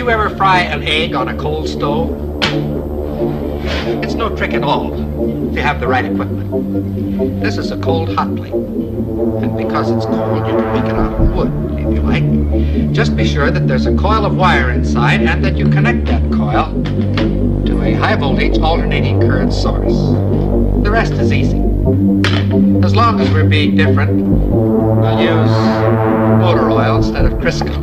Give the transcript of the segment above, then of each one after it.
you ever fry an egg on a cold stove? It's no trick at all if you have the right equipment. This is a cold hot plate. And because it's cold, you can make it out of wood, if you like. Just be sure that there's a coil of wire inside and that you connect that coil to a high voltage alternating current source. The rest is easy. As long as we're being different, we'll use motor oil instead of Crisco.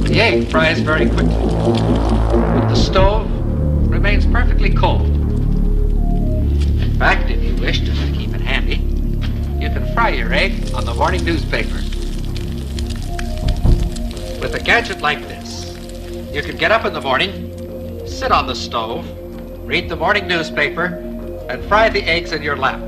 The egg fries very quickly, but the stove remains perfectly cold. In fact, if you wish to keep it handy, you can fry your egg on the morning newspaper. With a gadget like this, you can get up in the morning, sit on the stove, read the morning newspaper, and fry the eggs in your lap.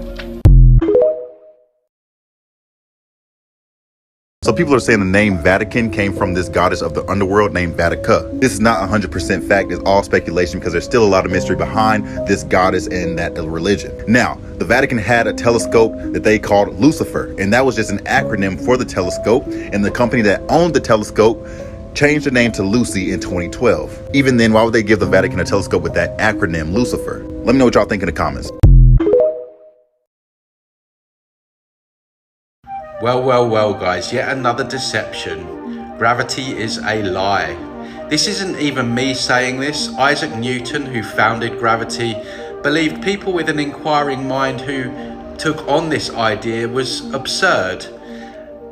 So people are saying the name Vatican came from this goddess of the underworld named Vatica. This is not 100% fact. It's all speculation because there's still a lot of mystery behind this goddess and that religion. Now, the Vatican had a telescope that they called Lucifer, and that was just an acronym for the telescope. And the company that owned the telescope changed the name to Lucy in 2012. Even then, why would they give the Vatican a telescope with that acronym Lucifer? Let me know what y'all think in the comments. Well, guys, yet another deception. Gravity is a lie. This isn't even me saying this. Isaac Newton, who founded gravity, believed people with an inquiring mind who took on this idea was absurd.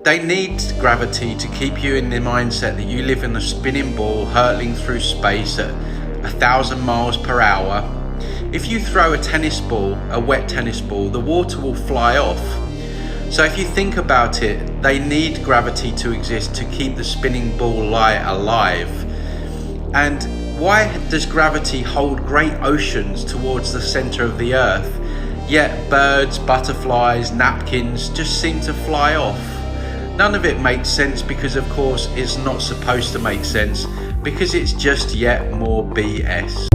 They need gravity to keep you in the mindset that you live in a spinning ball hurtling through space at 1,000 miles per hour. If you throw a tennis ball, a wet tennis ball, the water will fly off. So if you think about it, they need gravity to exist to keep the spinning ball alive. And why does gravity hold great oceans towards the center of the earth, yet birds, butterflies, napkins just seem to fly off? None of it makes sense because, of course, it's not supposed to make sense because it's just yet more BS.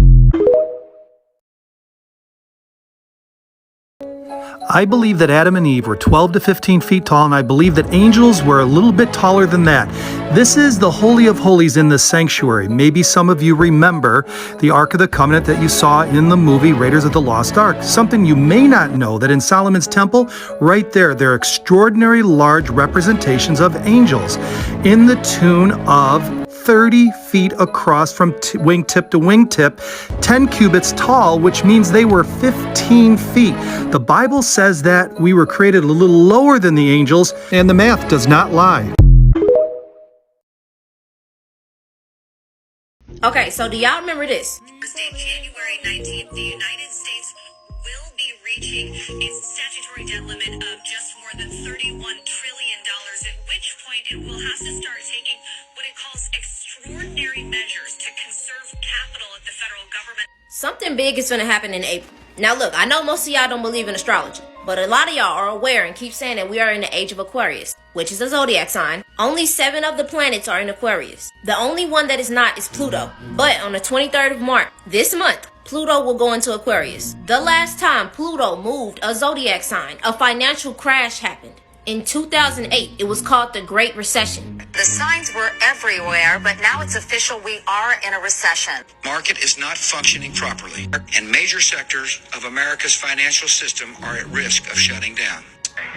I believe that Adam and Eve were 12 to 15 feet tall, and I believe that angels were a little bit taller than that. This is the Holy of Holies in the sanctuary. Maybe some of you remember the Ark of the Covenant that you saw in the movie Raiders of the Lost Ark. Something you may not know, that in Solomon's temple, right there are extraordinary large representations of angels in the tune of 30 feet across from wingtip to wingtip, 10 cubits tall, which means they were 15 feet. The Bible says that we were created a little lower than the angels, and the math does not lie. Okay, so do y'all remember this? Thursday, January 19th, the United States will be reaching its statutory debt limit of just more than $31 trillion, at which point it will have to start taking what it calls extraordinary measures to conserve capital at the federal government. Something big is gonna happen in April. Now look, I know most of y'all don't believe in astrology, but a lot of y'all are aware and keep saying that we are in the age of Aquarius, which is a zodiac sign. Only 7 of the planets are in Aquarius. The only one that is not is Pluto. But on the 23rd of March, this month, Pluto will go into Aquarius. The last time Pluto moved a zodiac sign, a financial crash happened. In 2008, it was called the Great Recession. The signs were everywhere, but now it's official, we are in a recession. Market is not functioning properly, and major sectors of America's financial system are at risk of shutting down.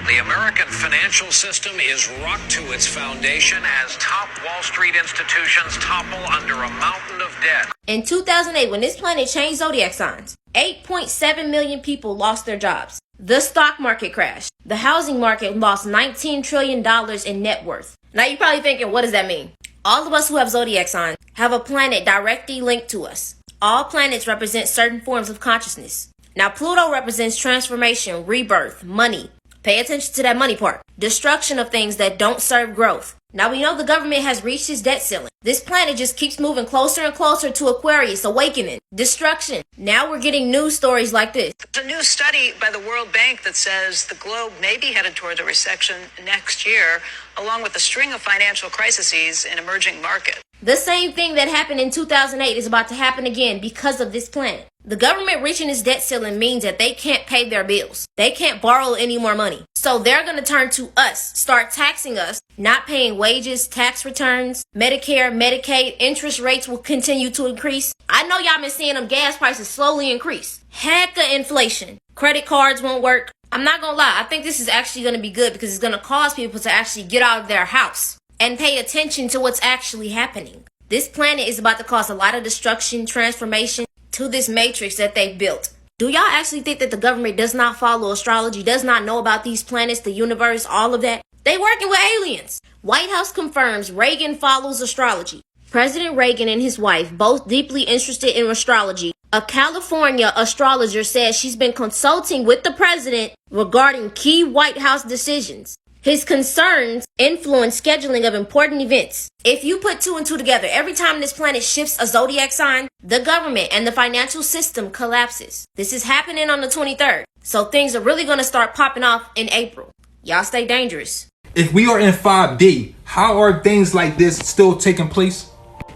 The American financial system is rocked to its foundation as top Wall Street institutions topple under a mountain of debt. In 2008, when this planet changed zodiac signs, 8.7 million people lost their jobs. The stock market crashed. The housing market lost $19 trillion in net worth. Now you're probably thinking, what does that mean? All of us who have zodiac signs have a planet directly linked to us. All planets represent certain forms of consciousness. Now Pluto represents transformation, rebirth, money. Pay attention to that money part. Destruction of things that don't serve growth. Now we know the government has reached its debt ceiling. This planet just keeps moving closer and closer to Aquarius, awakening, destruction. Now we're getting news stories like this. There's a new study by the World Bank that says the globe may be headed towards a recession next year, along with a string of financial crises in emerging markets. The same thing that happened in 2008 is about to happen again because of this planet. The government reaching its debt ceiling means that they can't pay their bills. They can't borrow any more money. So they're going to turn to us, start taxing us, not paying wages, tax returns, Medicare, Medicaid, interest rates will continue to increase. I know y'all been seeing them gas prices slowly increase. Heck of inflation. Credit cards won't work. I'm not going to lie. I think this is actually going to be good because it's going to cause people to actually get out of their house and pay attention to what's actually happening. This planet is about to cause a lot of destruction, transformation to this matrix that they've built. Do y'all actually think that the government does not follow astrology, does not know about these planets, the universe, all of that? They working with aliens. White House confirms Reagan follows astrology. President Reagan and his wife, both deeply interested in astrology. A California astrologer says she's been consulting with the president regarding key White House decisions. His concerns influence scheduling of important events. If you put two and two together, every time this planet shifts a zodiac sign, the government and the financial system collapses. This is happening on the 23rd. So things are really going to start popping off in April. Y'all stay dangerous. If we are in 5D, how are things like this still taking place?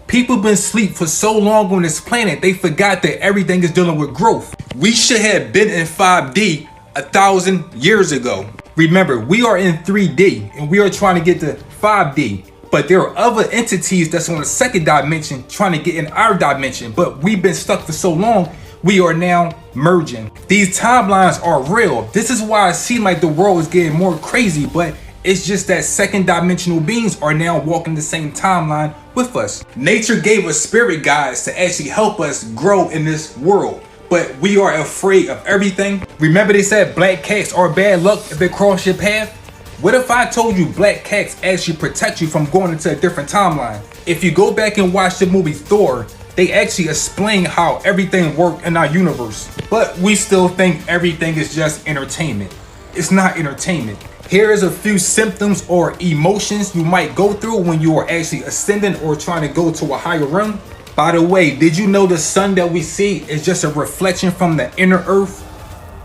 People been asleep for so long on this planet, they forgot that everything is dealing with growth. We should have been in 5D 1,000 years ago. Remember, we are in 3D and we are trying to get to 5D. But there are other entities that's on the second dimension trying to get in our dimension. But we've been stuck for so long, we are now merging. These timelines are real. This is why it seems like the world is getting more crazy. But it's just that second dimensional beings are now walking the same timeline with us. Nature gave us spirit guides to actually help us grow in this world. But we are afraid of everything. Remember they said black cats are bad luck if they cross your path? What if I told you black cats actually protect you from going into a different timeline? If you go back and watch the movie Thor, they actually explain how everything worked in our universe. But we still think everything is just entertainment. It's not entertainment. Here is a few symptoms or emotions you might go through when you are actually ascending or trying to go to a higher realm. By the way, did you know the sun that we see is just a reflection from the inner earth,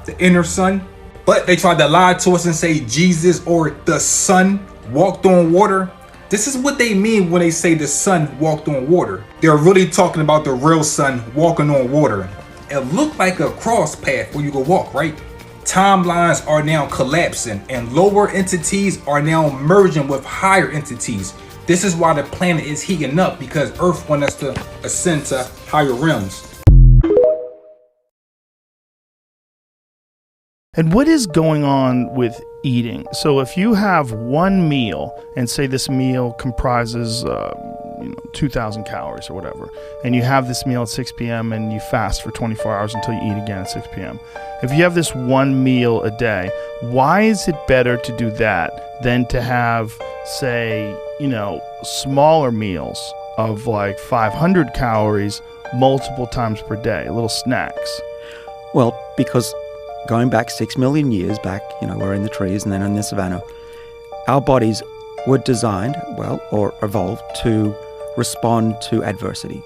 the inner sun? But they tried to lie to us and say Jesus or the sun walked on water. This is what they mean when they say the sun walked on water. They're really talking about the real sun walking on water. It looked like a cross path where you could walk, right? Timelines are now collapsing and lower entities are now merging with higher entities. This is why the planet is heating up, because Earth wants us to ascend to higher realms. And what is going on with eating? So if you have one meal, and say this meal comprises 2,000 calories or whatever, and you have this meal at 6 p.m. and you fast for 24 hours until you eat again at 6 p.m. If you have this one meal a day, why is it better to do that than to have, say, smaller meals of like 500 calories multiple times per day, little snacks? Well, because going back 6 million years back, we're in the trees and then in the savannah, our bodies were designed, or evolved to respond to adversity.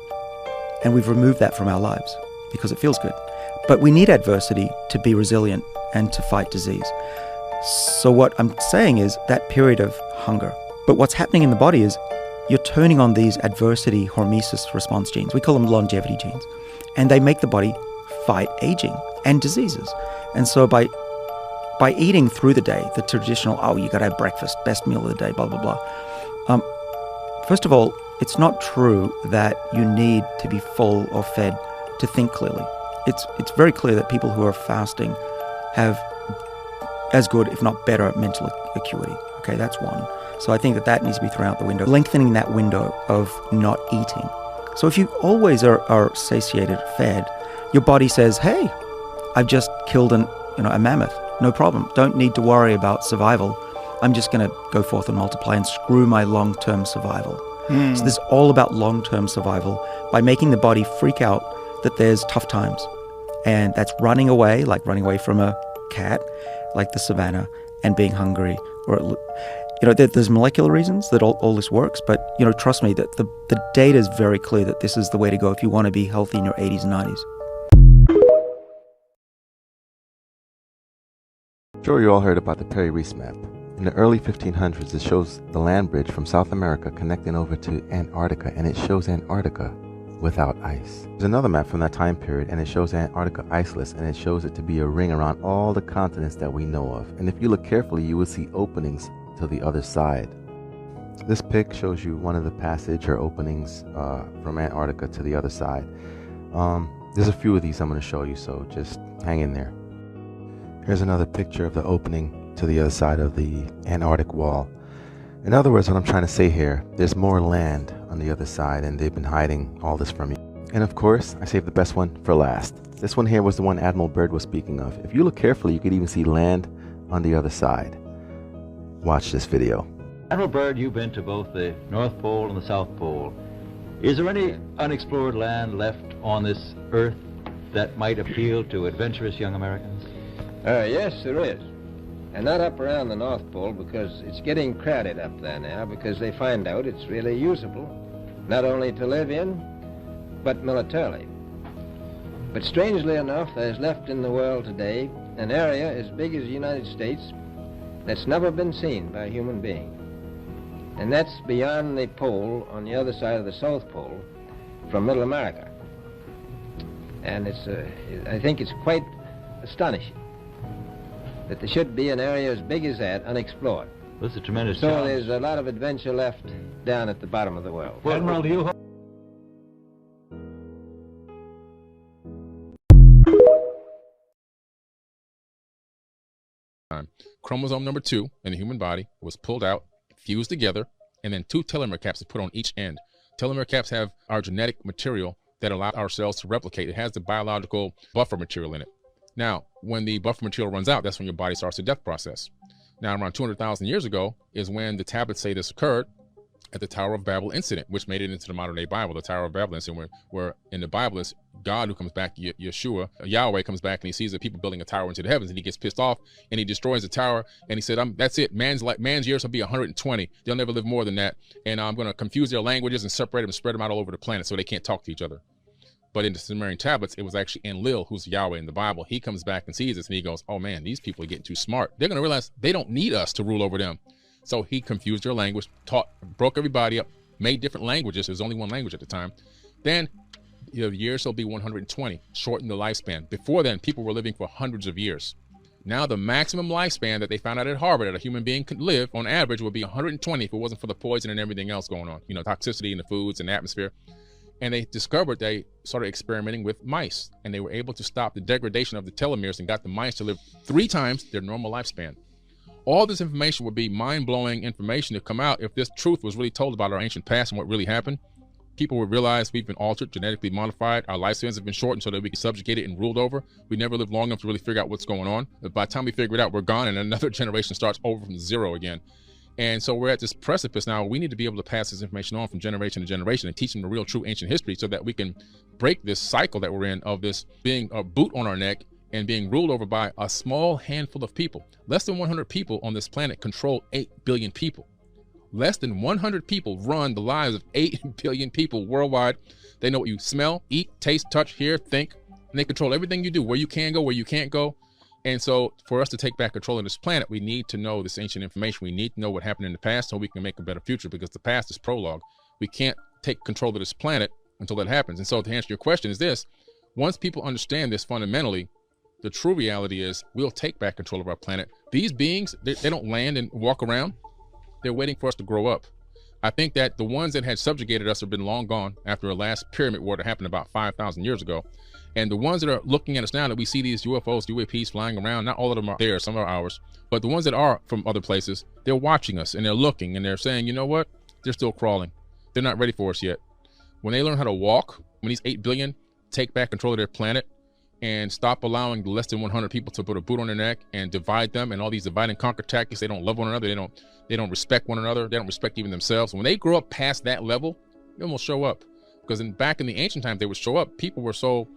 And we've removed that from our lives because it feels good. But we need adversity to be resilient and to fight disease. So what I'm saying is that period of hunger. But what's happening in the body is you're turning on these adversity hormesis response genes. We call them longevity genes. And they make the body fight aging and diseases. And so by eating through the day, the traditional, you got to have breakfast, best meal of the day, blah, blah, blah. First of all, it's not true that you need to be full or fed to think clearly. It's very clear that people who are fasting have as good, if not better, mental acuity. Okay, that's one. So I think that needs to be thrown out the window. Lengthening that window of not eating. So if you always are satiated, fed, your body says, hey, I've just killed a mammoth. No problem. Don't need to worry about survival. I'm just going to go forth and multiply and screw my long-term survival. So this is all about long-term survival by making the body freak out that there's tough times. And that's running away, like running away from a cat, like the savannah, and being hungry. Or, there's molecular reasons that all this works, but, trust me, that the data is very clear that this is the way to go if you want to be healthy in your 80s and 90s. Sure, you all heard about the Perry Reese map. In the early 1500s, it shows the land bridge from South America connecting over to Antarctica, and it shows Antarctica without ice. There's another map from that time period, and it shows Antarctica iceless, and it shows it to be a ring around all the continents that we know of. And if you look carefully, you will see openings to the other side. This pic shows you one of the passage or openings from Antarctica to the other side. There's a few of these I'm going to show you, so just hang in there. Here's another picture of the opening to the other side of the Antarctic wall. In other words, what I'm trying to say here, there's more land on the other side, and they've been hiding all this from you. And of course, I saved the best one for last. This one here was the one Admiral Byrd was speaking of. If you look carefully, you could even see land on the other side. Watch this video. Admiral Byrd, you've been to both the North Pole and the South Pole. Is there any unexplored land left on this Earth that might appeal to adventurous young Americans? Yes, there is. And not up around the North Pole, because it's getting crowded up there now, because they find out it's really usable, not only to live in, but militarily. But strangely enough, there's left in the world today an area as big as the United States that's never been seen by a human being. And that's beyond the pole on the other side of the South Pole from Middle America. And I think it's quite astonishing that there should be an area as big as that unexplored. This is a tremendous So challenge. there's a lot of adventure left down at the bottom of the world. Admiral, do you... Chromosome number 2 in the human body was pulled out, fused together, and then 2 telomere caps are put on each end. Telomere caps have our genetic material that allow our cells to replicate. It has the biological buffer material in it. Now, when the buffer material runs out, that's when your body starts the death process. Now, around 200,000 years ago is when the tablets say this occurred at the Tower of Babel incident, which made it into the modern-day Bible. The Tower of Babel incident, where in the Bible is God who comes back, Yeshua, Yahweh comes back, and he sees the people building a tower into the heavens, and he gets pissed off, and he destroys the tower, and he said, that's it. Man's years will be 120. They'll never live more than that, and I'm going to confuse their languages and separate them and spread them out all over the planet so they can't talk to each other. But in the Sumerian tablets, it was actually Enlil, who's Yahweh in the Bible. He comes back and sees this, and he goes, oh man, these people are getting too smart. They're going to realize they don't need us to rule over them. So he confused their language, broke everybody up, made different languages. There was only one language at the time. Then the years will be 120, shortened the lifespan. Before then, people were living for hundreds of years. Now the maximum lifespan that they found out at Harvard that a human being could live on average would be 120 if it wasn't for the poison and everything else going on, toxicity in the foods and the atmosphere. And they started experimenting with mice, and they were able to stop the degradation of the telomeres and got the mice to live 3 times their normal lifespan. All this information would be mind-blowing information to come out if this truth was really told about our ancient past and what really happened. People would realize we've been altered, genetically modified. Our lifespans have been shortened so that we can subjugate it and ruled over. We never lived long enough to really figure out what's going on. But by the time we figure it out, we're gone, and another generation starts over from zero again. And so we're at this precipice now. We need to be able to pass this information on from generation to generation and teach them the real, true ancient history so that we can break this cycle that we're in of this being a boot on our neck and being ruled over by a small handful of people. Less than 100 people on this planet control 8 billion people. Less than 100 people run the lives of 8 billion people worldwide. They know what you smell, eat, taste, touch, hear, think, and they control everything you do, where you can go, where you can't go. And so for us to take back control of this planet, we need to know this ancient information. We need to know what happened in the past so we can make a better future, because the past is prologue. We can't take control of this planet until that happens. And so to answer your question is this: once people understand this fundamentally, the true reality is we'll take back control of our planet. These beings, they don't land and walk around. They're waiting for us to grow up. I think that the ones that had subjugated us have been long gone after the last pyramid war that happened about 5,000 years ago. And the ones that are looking at us now, that we see these UFOs, UAPs flying around, not all of them are there, some are ours, but the ones that are from other places, they're watching us and they're looking and they're saying, you know what? They're still crawling. They're not ready for us yet. When they learn how to walk, when these 8 billion take back control of their planet and stop allowing less than 100 people to put a boot on their neck and divide them, and all these divide and conquer tactics, they don't love one another, they don't respect one another, they don't respect even themselves. When they grow up past that level, they will show up. Because back in the ancient times, they would show up. People were so,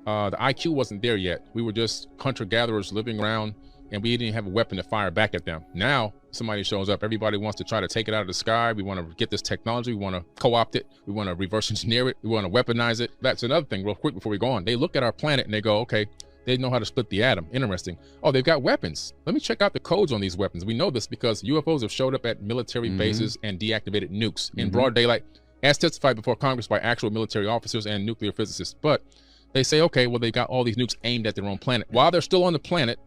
the IQ wasn't there yet. We were just hunter-gatherers living around, and we didn't have a weapon to fire back at them. Now, somebody shows up, everybody wants to try to take it out of the sky. We want to get this technology, we want to co-opt it, we want to reverse engineer it, we want to weaponize it. That's another thing real quick before we go on. They look at our planet and they go, okay, they know how to split the atom. Interesting. Oh, they've got weapons. Let me check out the codes on these weapons. We know this because UFOs have showed up at military bases and deactivated nukes in broad daylight. as testified before Congress by actual military officers and nuclear physicists. But they say, okay, well, they got all these nukes aimed at their own planet while they're still on the planet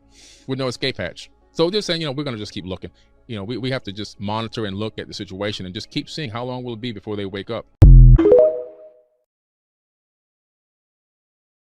with no escape hatch. So they're saying, we're going to just keep looking. We have to just monitor and look at the situation and just keep seeing how long will it be before they wake up.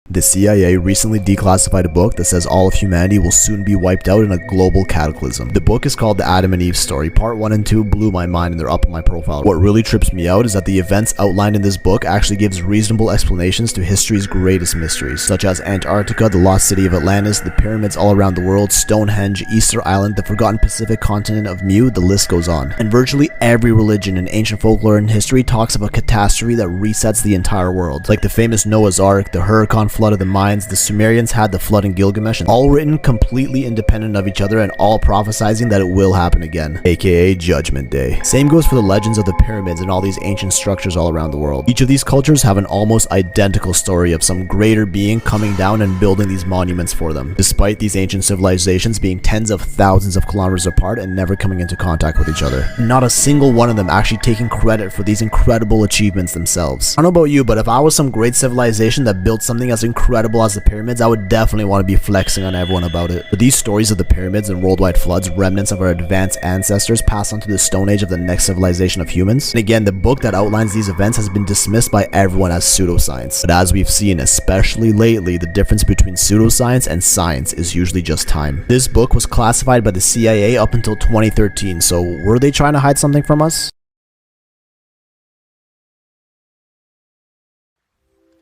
The CIA recently declassified a book that says all of humanity will soon be wiped out in a global cataclysm. The book is called The Adam and Eve Story. Part 1 and 2 blew my mind and they're up on my profile. What really trips me out is that the events outlined in this book actually gives reasonable explanations to history's greatest mysteries, such as Antarctica, the lost city of Atlantis, the pyramids all around the world, Stonehenge, Easter Island, the forgotten Pacific continent of Mu, the list goes on. And virtually every religion in ancient folklore and history talks of a catastrophe that resets the entire world, like the famous Noah's Ark, the hurricane flood of the Mayans, the Sumerians had the flood in Gilgamesh, and all written completely independent of each other and all prophesizing that it will happen again, aka Judgment Day. Same goes for the legends of the pyramids and all these ancient structures all around the world. Each of these cultures have an almost identical story of some greater being coming down and building these monuments for them, despite these ancient civilizations being tens of thousands of kilometers apart and never coming into contact with each other. Not a single one of them actually taking credit for these incredible achievements themselves. I don't know about you, but if I was some great civilization that built something as incredible as the pyramids, I would definitely want to be flexing on everyone about it. But these stories of the pyramids and worldwide floods, remnants of our advanced ancestors, pass on to the Stone Age of the next civilization of humans. And again, the book that outlines these events has been dismissed by everyone as pseudoscience. But as we've seen, especially lately, the difference between pseudoscience and science is usually just time. This book was classified by the CIA up until 2013, so were they trying to hide something from us?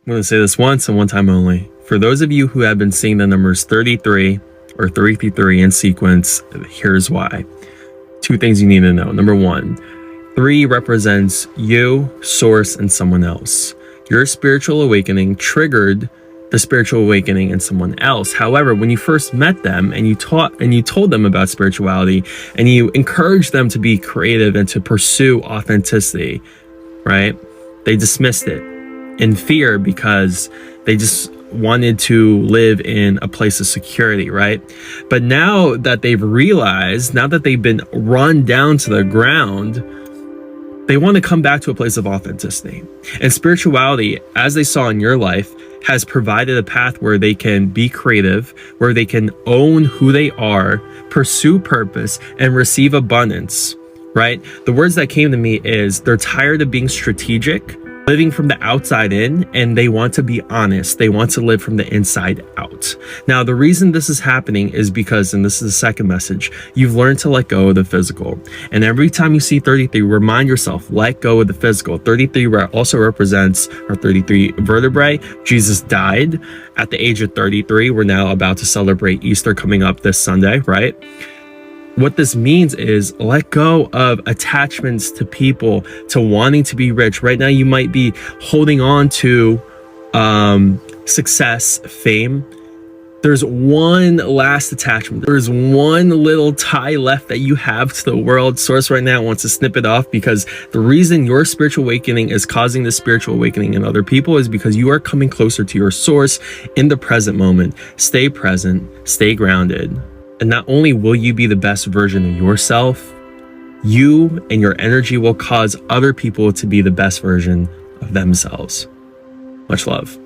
I'm going to say this once and one time only. For those of you who have been seeing the numbers 33 or 333 in sequence, here's why. Two things you need to know. Number one, 3 represents you, source, and someone else. Your spiritual awakening triggered the spiritual awakening in someone else. However, when you first met them and you told them about spirituality and you encouraged them to be creative and to pursue authenticity, right? They dismissed it in fear because they just wanted to live in a place of security, right? But now that they've realized, now that they've been run down to the ground, they want to come back to a place of authenticity. And spirituality, as they saw in your life, has provided a path where they can be creative, where they can own who they are, pursue purpose, and receive abundance, right? The words that came to me is they're tired of being strategic, living from the outside in, and they want to be honest. They want to live from the inside out. Now, the reason this is happening is because, and this is the second message, you've learned to let go of the physical. And every time you see 33, remind yourself, let go of the physical. 33 also represents our 33 vertebrae. Jesus died at the age of 33. We're now about to celebrate Easter coming up this Sunday, right? What this means is let go of attachments to people, to wanting to be rich. Right now, you might be holding on to success, fame. There's one last attachment. There's one little tie left that you have to the world. Source right now wants to snip it off because the reason your spiritual awakening is causing the spiritual awakening in other people is because you are coming closer to your source in the present moment. Stay present, stay grounded. And not only will you be the best version of yourself, you and your energy will cause other people to be the best version of themselves. Much love.